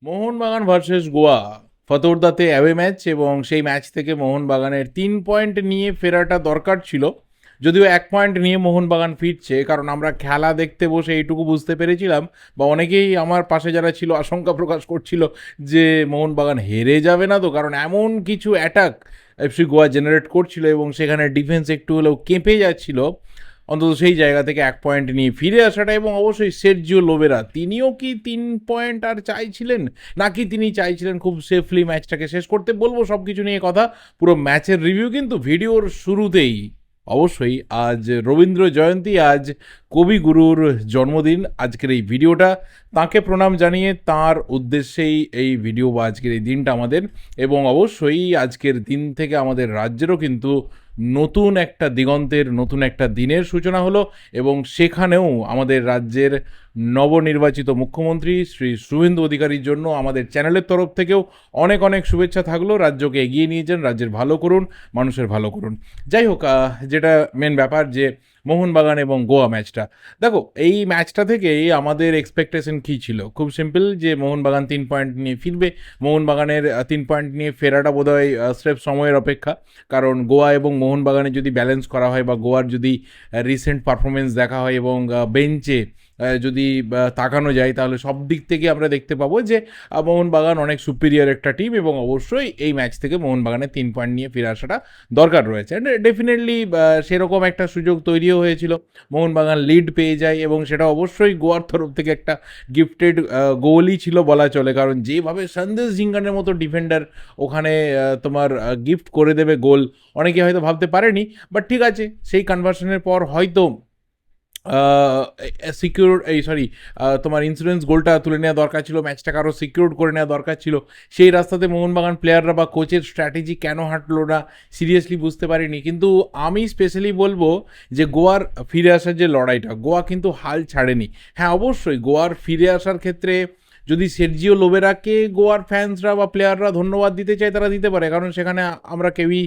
Mohun Bagan versus Goa ফতোরদাতে away match, এবং সেই ম্যাচ থেকে মোহনবাগানের 3 পয়েন্ট নিয়ে ফেরাটা দরকার ছিল। যদিও 1 পয়েন্ট নিয়ে মোহনবাগান ফিরছে, কারণ আমরা খেলা দেখতে বসে এইটুকু বুঝতে পেরেছিলাম, বা অনেকেই আমার পাশে যারা ছিল আশঙ্কা প্রকাশ করছিল যে মোহনবাগান হেরে যাবে না তো, কারণ এমন কিছু অ্যাটাক এফসি গোয়া জেনারেট করছিল এবং সেখানে ডিফেন্স একটু হলেও কেঁপে যাচ্ছিল। অন্তত সেই জায়গা থেকে 1 পয়েন্ট নিয়ে ফিরে আসাটা, এবং অবশ্যই সের্জিও লোবেরা তিনিও কি 3 পয়েন্ট আর চাইছিলেন, নাকি তিনি চাইছিলেন খুব সেফলি ম্যাচটাকে শেষ করতে, বলবো সব কিছু নিয়ে কথা। পুরো ম্যাচের রিভিউ কিন্তু ভিডিওর শুরুতেই। অবশ্যই আজ রবীন্দ্র জয়ন্তী, আজ কবিগুরুর জন্মদিন। আজকের এই ভিডিওটা তাঁকে প্রণাম জানিয়ে তাঁর উদ্দেশ্যেই এই ভিডিও বা আজকের এই দিনটা আমাদের। এবং অবশ্যই আজকের দিন থেকে আমাদের রাজ্যেরও কিন্তু নতুন একটা দিগন্তের, নতুন একটা দিনের সূচনা হলো, এবং সেখানেও আমাদের রাজ্যের নবনির্বাচিত মুখ্যমন্ত্রী শ্রী শুভেন্দু অধিকারীর জন্য আমাদের চ্যানেলের তরফ থেকেও অনেক অনেক শুভেচ্ছা থাকলো। রাজ্যকে এগিয়ে নিয়ে যান, রাজ্যের ভালো করুন, মানুষের ভালো করুন। যাই হোক, যেটা মেন ব্যাপার যে মোহনবাগান এবং গোয়া ম্যাচটা, দেখো এই ম্যাচটা থেকেই আমাদের এক্সপেকটেশন কী ছিল, খুব সিম্পল, যে মোহনবাগান 3 পয়েন্ট নিয়ে ফিরবে। মোহনবাগানের 3 পয়েন্ট নিয়ে ফেরাটা বোধহয় স্রেফ সময়ের অপেক্ষা, কারণ গোয়া এবং মোহনবাগানে যদি ব্যালেন্স করা হয়, বা গোয়ার যদি রিসেন্ট পারফরমেন্স দেখা হয় এবং বেঞ্চে যদি তাকানো যায়, তাহলে সব দিক থেকে আমরা দেখতে পাবো যে মোহনবাগান অনেক সুপিরিয়র একটা টিম, এবং অবশ্যই এই ম্যাচ থেকে মোহনবাগানের 3 পয়েন্ট নিয়ে ফিরে আসাটা দরকার রয়েছে। ডেফিনেটলি সেরকম একটা সুযোগ তৈরিও হয়েছিল, মোহনবাগান লিড পেয়ে যায়, এবং সেটা অবশ্যই গোয়ার তরফ থেকে একটা গিফটেড গোলই ছিল বলা চলে, কারণ যেভাবে সন্দেশ জিঙ্গানের মতো ডিফেন্ডার ওখানে তোমার গিফট করে দেবে গোল, অনেকে হয়তো ভাবতে পারেনি। বাট ঠিক আছে, সেই কনভার্সনের পর হয়তো সিকিউর তোমার ইন্স্যুরেন্স গোলটা তুলে নেওয়া দরকার ছিল, ম্যাচটাকে আরও সিকিউর করে নেওয়া দরকার ছিল। সেই রাস্তাতে মোহনবাগান প্লেয়াররা বা কোচের স্ট্র্যাটেজি কেন হাঁটলো না, সিরিয়াসলি বুঝতে পারিনি। কিন্তু আমি স্পেশালি বলবো যে গোয়ার ফিরে আসার যে লড়াইটা, গোয়া কিন্তু হাল ছাড়েনি। হ্যাঁ, অবশ্যই গোয়ার ফিরে আসার ক্ষেত্রে যদি সের্জিও লোবেরাকে গোয়ার ফ্যান্সরা বা প্লেয়াররা ধন্যবাদ দিতে চায়, তারা দিতে পারে, কারণ সেখানে আমরা কেউই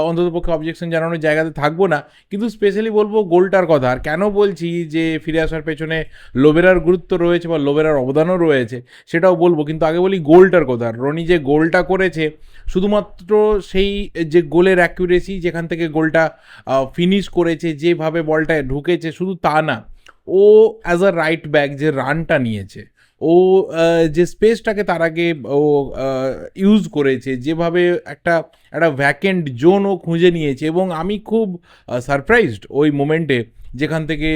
অন্ততপক্ষে অবজেকশন জানানোর জায়গাতে থাকবো না। কিন্তু স্পেশালি বলবো গোলটার কথা। আর কেন বলছি যে ফিরে আসার পেছনে লোবেরার গুরুত্ব রয়েছে বা লোবেরার অবদানও রয়েছে, সেটাও বলবো, কিন্তু আগে বলি গোলটার কথা। রনি যে গোলটা করেছে, শুধুমাত্র সেই যে গোলের অ্যাকুরেসি, যেখান থেকে গোলটা ফিনিশ করেছে, যেভাবে বলটা ঢুকেছে, শুধু তা না, ও অ্যাজ আ রাইট ব্যাক যে রানটা নিয়েছে, ও যে স্পেসটাকে তার আগে ও ইউজ করেছে, যেভাবে একটা একটা ভ্যাকেন্ট জোন ও খুঁজে নিয়েছে, এবং আমি খুব সারপ্রাইজড ওই মোমেন্টে, যেখান থেকে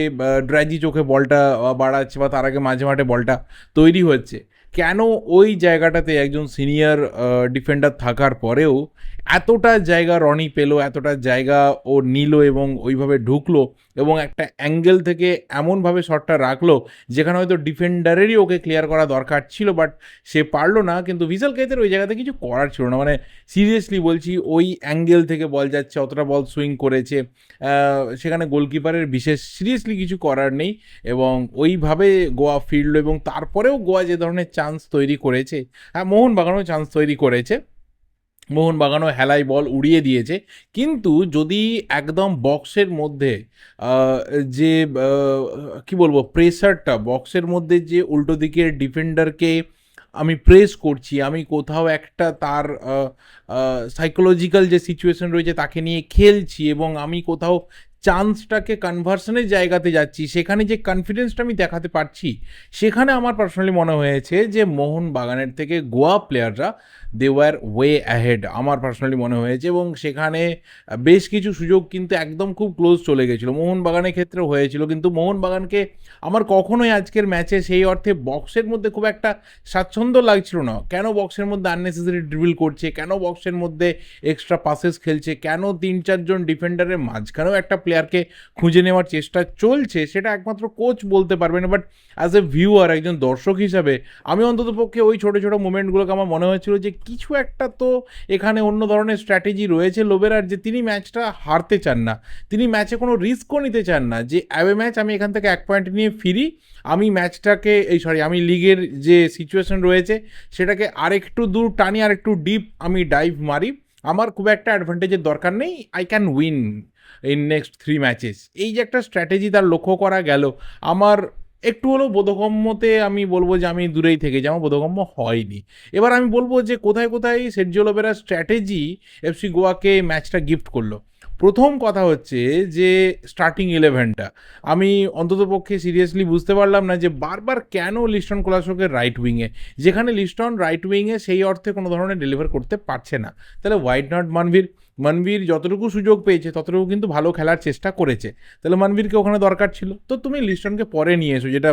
ড্র্যাজি চোখে বলটা বাড়াচ্ছে, বা তার আগে মাঝে মাঠে বলটা তৈরি হচ্ছে। কেন ওই জায়গাটাতে একজন সিনিয়র ডিফেন্ডার থাকার পরেও এতটা জায়গা রনি পেলো, এতটা জায়গা ও নিল, এবং ওইভাবে ঢুকলো, এবং একটা অ্যাঙ্গেল থেকে এমনভাবে শটটা রাখলো যেখানে হয়তো ডিফেন্ডারেরই ওকে ক্লিয়ার করা দরকার ছিল, বাট সে পারলো না। কিন্তু ভিসাল কেতের ওই জায়গাতে কিছু করার ছিল না, মানে সিরিয়াসলি বলছি, ওই অ্যাঙ্গেল থেকে বল যাচ্ছে, অতটা বল সুইং করেছে, সেখানে গোলকিপারের বিশেষ সিরিয়াসলি কিছু করার নেই, এবং ওইভাবে গোয়া ফিরলো। এবং তারপরেও গোয়া যে ধরনের চান্স তৈরি করেছে, হ্যাঁ মোহনবাগানও চান্স তৈরি করেছে, মোহনবাগানও হেলায় বল উড়িয়ে দিয়েছে, কিন্তু যদি একদম বক্সের মধ্যে যে কি বলবো, প্রেসারটা বক্সের মধ্যে, যে উল্টো দিকের ডিফেন্ডারকে আমি প্রেস করছি, আমি কোথাও একটা তার সাইকোলজিক্যাল যে সিচুয়েশন রয়েছে তাকে নিয়ে খেলছি, এবং আমি কোথাও চান্সটাকে কনভার্সনের জায়গাতে যাচ্ছি, সেখানে যে কনফিডেন্সটা আমি দেখাতে পারছি, সেখানে আমার পার্সোনালি মনে হয়েছে যে মোহনবাগানের থেকে গোয়া প্লেয়াররা দে ওয়ার ওয়ে অ্যাহেড, আমার পার্সোনালি মনে হয়েছে। এবং সেখানে বেশ কিছু সুযোগ কিন্তু একদম খুব ক্লোজ চলে গেছিলো, মোহনবাগানের ক্ষেত্রেও হয়েছিল, কিন্তু মোহনবাগানকে আমার কখনোই আজকের ম্যাচে সেই অর্থে বক্সের মধ্যে খুব একটা স্বাচ্ছন্দ্য লাগছিল না। কেন বক্সের মধ্যে আননেসেসারি ড্রিবল করছে, কেন বক্সের মধ্যে এক্সট্রা পাসেস খেলছে, কেন 3-4 জন ডিফেন্ডারের মাঝখানেও একটা প্লেয়ারকে খুঁজে নেওয়ার চেষ্টা চলছে, সেটা একমাত্র কোচ বলতে পারবে না। বাট অ্যাজ এ ভিউয়ার, একজন দর্শক হিসাবে, আমি অন্ততপক্ষে ওই ছোটো ছোটো মুভমেন্টগুলোকে আমার মনে হয়েছিল যে কিছু একটা তো এখানে অন্য ধরনের স্ট্র্যাটেজি রয়েছে লোবেরার, যে তিনি ম্যাচটা হারতে চান না, তিনি ম্যাচে কোনো রিস্কও নিতে চান না, যে অ্যাওয়ে ম্যাচ, আমি এখান থেকে 1 পয়েন্ট নিয়ে ফিরি, আমি ম্যাচটাকে আমি লিগের যে সিচুয়েশন রয়েছে সেটাকে আরেকটু দূর টানি, আর একটু ডিপ আমি ডাইভ মারি, আমার খুব একটা অ্যাডভান্টেজের দরকার নেই, I can win in next 3 matches. এই যে একটা স্ট্র্যাটেজি তার লক্ষ্য করা গেল, আমার একটু হলেও বোধগম্যতে আমি বলবো যে আমি দূরেই থেকে যাবো, বোধগম্য হয়নি। এবার আমি বলবো যে কোথায় কোথায় সের্জিও লোবেরার স্ট্র্যাটেজি এফসি গোয়াকে ম্যাচটা গিফট করলো। প্রথম কথা হচ্ছে যে স্টার্টিং 11টা আমি অন্ততপক্ষে সিরিয়াসলি বুঝতে পারলাম না যে বারবার কেন লিস্টন কোলাসোকে রাইট উইংয়ে, যেখানে লিস্টন রাইট উইংয়ে সেই অর্থে কোনো ধরনের ডেলিভার করতে পারছে না, তাহলে হোয়াইট নট মানভীর? মানভীর যতটুকু সুযোগ পেয়েছে ততটুকু কিন্তু ভালো খেলার চেষ্টা করেছে, তাহলে মানভীরকে ওখানে দরকার ছিল। তো তুমি লিস্টনকে পরে নিয়ে এসো, যেটা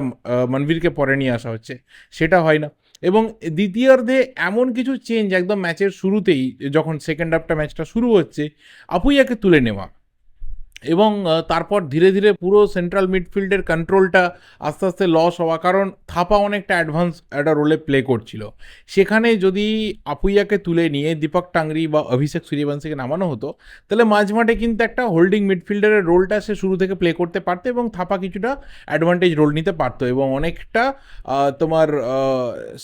মানভীরকে পরে নিয়ে আসা হচ্ছে, সেটা হয় না। এবং দ্বিতীয়ার্ধে এমন কিছু চেঞ্জ একদম ম্যাচের শুরুতেই, যখন সেকেন্ড হাফটা ম্যাচটা শুরু হচ্ছে, আপুইয়াকে তুলে নেওয়া এবং তারপর ধীরে ধীরে পুরো সেন্ট্রাল মিডফিল্ডের কন্ট্রোলটা আস্তে আস্তে লস হওয়া, কারণ থাপা অনেকটা অ্যাডভান্স একটা রোলে প্লে করছিল। সেখানে যদি আপুইয়াকে তুলে নিয়ে দীপক টাংরি বা অভিষেক সূর্যবংশীকে নামানো হতো, তাহলে মাঝমাঠে কিন্তু একটা হোল্ডিং মিডফিল্ডারের রোলটা সে শুরু থেকে প্লে করতে পারতো এবং থাপা কিছুটা অ্যাডভান্টেজ রোল নিতে পারতো এবং অনেকটা তোমার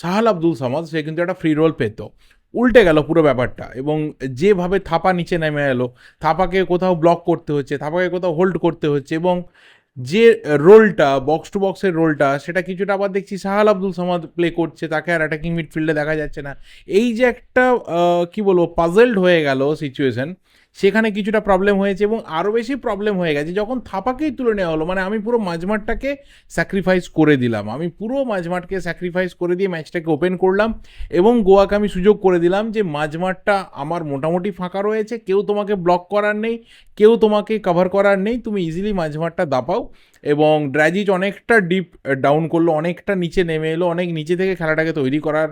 সাহাল আব্দুল সামাদ সে কিন্তু একটা ফ্রি রোল পেতো। উল্টে গেল পুরো ব্যাপারটা এবং যেভাবে থাপা নিচে নেমে এলো, থাপাকে কোথাও ব্লক করতে হচ্ছে, থাপাকে কোথাও হোল্ড করতে হচ্ছে এবং যে রোলটা বক্স টু বক্সের রোলটা সেটা কিছুটা আবার দেখছি সাহাল আব্দুল সামাদ প্লে করছে, তাকে আর অ্যাটাকিং মিডফিল্ডে দেখা যাচ্ছে না। এই যে একটা কি বলবো পাজলড হয়ে গেল সিচুয়েশন, সেখানে কিছুটা প্রবলেম হয়েছে এবং আরও বেশি প্রবলেম হয়ে গেছে যখন থাপাকেই তুলে নেওয়া হলো। মানে আমি পুরো মাঝমাঠটাকে স্যাক্রিফাইস করে দিলাম, আমি পুরো মাঝমাঠকে স্যাক্রিফাইস করে দিয়ে ম্যাচটাকে ওপেন করলাম এবং গোয়াকে আমি সুযোগ করে দিলাম যে মাঝমাঠটা আমার মোটামুটি ফাঁকা রয়েছে, কেউ তোমাকে ব্লক করার নেই, কেউ তোমাকে কভার করার নেই, তুমি ইজিলি মাঝমাঠটা দাপাও। এবং ড্র্যাজিচ অনেকটা ডিপ ডাউন করলো, অনেকটা নিচে নেমে এলো, অনেক নিচে থেকে খেলাটাকে তৈরি করার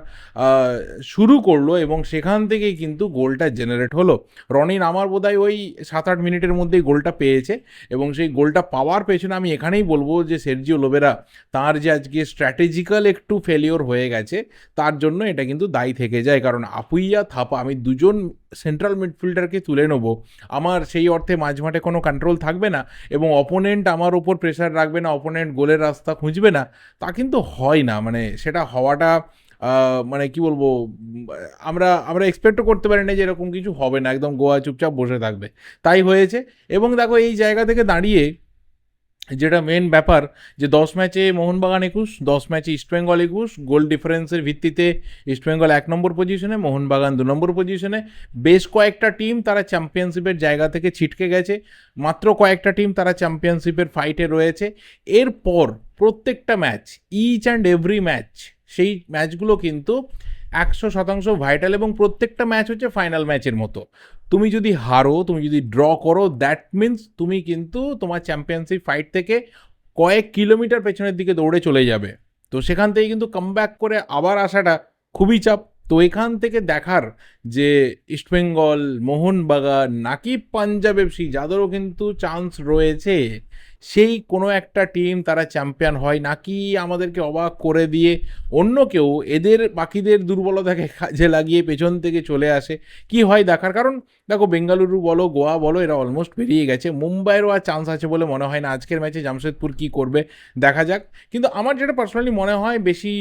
শুরু করলো এবং সেখান থেকেই কিন্তু গোলটা জেনারেট হলো। রনিন আমার বোধহয় ওই 7-8 মিনিটের মধ্যেই গোলটা পেয়েছে এবং সেই গোলটা পাওয়ার পেছনে আমি এখানেই বলবো যে সের্জিও লোবেরা তার যে আজকে স্ট্র্যাটেজিক্যাল একটু ফেলিওর হয়ে গেছে তার জন্য এটা কিন্তু দায়ী থেকে যায়। কারণ আপুইয়া থাপা আমি দুজন সেন্ট্রাল মিডফিল্ডারকে তুলে নেবো, আমার সেই অর্থে মাঝমাঠে কোনো কন্ট্রোল থাকবে না এবং অপোনেন্ট আমার ওপর প্রেশার রাখবে না, অপোনেন্ট গোলের রাস্তা খুঁজবে না, তা কিন্তু হয় না। মানে সেটা হওয়াটা মানে কি বলবো, আমরা আমরা এক্সপেক্টও করতে পারি না যে এরকম কিছু হবে না, একদম গোয়া চুপচাপ বসে থাকবে, তাই হয়েছে। এবং দেখো এই জায়গা থেকে দাঁড়িয়ে যেটা মেন ব্যাপার যে 10 ম্যাচে মোহনবাগান 21, 10 ম্যাচে ইস্টবেঙ্গল 21, গোল ডিফারেন্সের ভিত্তিতে ইস্টবেঙ্গল 1 নম্বর পজিশনে, মোহনবাগান 2 নম্বর পজিশনে। বেশ কয়েকটা টিম তারা চ্যাম্পিয়নশিপের জায়গা থেকে ছিটকে গেছে, মাত্র কয়েকটা টিম তারা চ্যাম্পিয়নশিপের ফাইটে রয়েছে। এরপর প্রত্যেকটা match, each and every match, সেই ম্যাচগুলো কিন্তু 100% ভাইটাল এবং প্রত্যেকটা ম্যাচ হচ্ছে ফাইনাল ম্যাচের মতো। তুমি যদি হারো, তুমি যদি ড্র করো, দ্যাট মিন্স তুমি কিন্তু তোমার চ্যাম্পিয়নশিপ ফাইট থেকে কয়েক কিলোমিটার পেছনের দিকে দৌড়ে চলে যাবে। তো সেখান থেকে কিন্তু কামব্যাক করে আবার আসাটা খুবই চাপ। তো এখান থেকে দেখার যে ইস্টবেঙ্গল, মোহনবাগান নাকি পাঞ্জাব এফসি, যাদেরও কিন্তু চান্স রয়েছে সেই কোনো একটা টিম তারা চ্যাম্পিয়ন হয় নাকি আমাদেরকে অবাক করে দিয়ে অন্য কেউ এদের বাকিদের দুর্বলতাকে কাজে লাগিয়ে পেছন থেকে চলে আসে, কি হয় দেখার। কারণ দেখো বেঙ্গালুরু বলো, গোয়া বলো, এরা অলমোস্ট বেরিয়ে গেছে, মুম্বাইয়েরও আর চান্স আছে বলে মনে হয় না। আজকের ম্যাচে জামশেদপুর কি করবে দেখা যাক। কিন্তু আমার যেটা পার্সোনালি মনে হয়, বেশি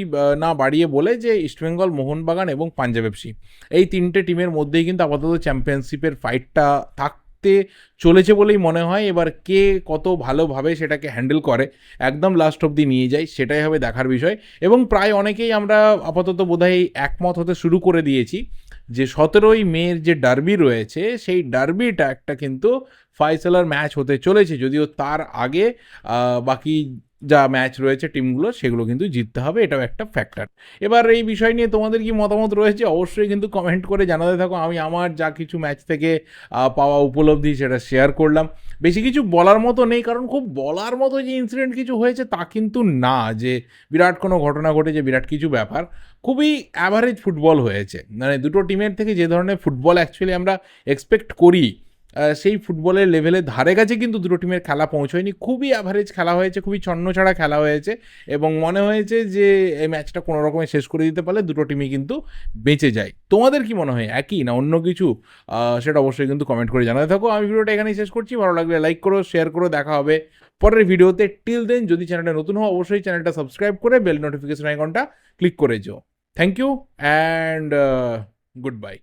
না বাড়িয়ে বলে, যে ইস্টবেঙ্গল, মোহনবাগান এবং পাঞ্জাব এফসি এই তিনটে টিমের মধ্যেই কিন্তু আপাতত চ্যাম্পিয়নশিপের ফাইটটা থাকতে চলেছে বলেই মনে হয়। এবার কে কত ভালোভাবে সেটাকে হ্যান্ডেল করে একদম লাস্ট অবধি নিয়ে যায়, সেটাই হবে দেখার বিষয়। এবং প্রায় অনেকেই আমরা আপাতত বোধহয় একমত হতে শুরু করে দিয়েছি যে 17ই মের যে ডার্বি রয়েছে সেই ডার্বিটা একটা কিন্তু ফয়সালার ম্যাচ হতে চলেছে, যদিও তার আগে বাকি যা ম্যাচ রয়েছে টিমগুলো সেগুলো কিন্তু জিততে হবে, এটাও একটা ফ্যাক্টর। এবার এই বিষয় নিয়ে তোমাদের কি মতামত রয়েছে অবশ্যই কিন্তু কমেন্ট করে জানাতে থাকো। আমি আমার যা কিছু ম্যাচ থেকে পাওয়া উপলব্ধি সেটা শেয়ার করলাম। বেশি কিছু বলার মতো নেই, কারণ খুব বলার মতো যে ইনসিডেন্ট কিছু হয়েছে তা কিন্তু না, যে বিরাট কোনো ঘটনা ঘটেছে, বিরাট কিছু ব্যাপার। খুবই অ্যাভারেজ ফুটবল হয়েছে, মানে দুটো টিমের থেকে যে ধরনের ফুটবল অ্যাকচুয়ালি আমরা এক্সপেক্ট করি সেই ফুটবলের লেভেলে ধারে কাছে কিন্তু দুটো টিমের খেলা পৌঁছয়নি। খুবই অ্যাভারেজ খেলা হয়েছে, খুবই ছন্নছাড়া খেলা হয়েছে এবং মনে হয়েছে যে এই ম্যাচটা কোনো রকমে শেষ করে দিতে পারলে দুটো টিমই কিন্তু বেঁচে যায়। তোমাদের কি মনে হয়, একই না অন্য কিছু? সেটা অবশ্যই কিন্তু কমেন্ট করে জানাতে থাকো। আমি ভিডিওটা এখানেই শেষ করছি, ভালো লাগলে লাইক করো, শেয়ার করো, দেখা হবে পরের ভিডিওতে। টিল দেন, যদি চ্যানেলটা নতুন হও অবশ্যই চ্যানেলটা সাবস্ক্রাইব করে বেল নোটিফিকেশন আইকনটা ক্লিক করে যেও। Thank you and good bye.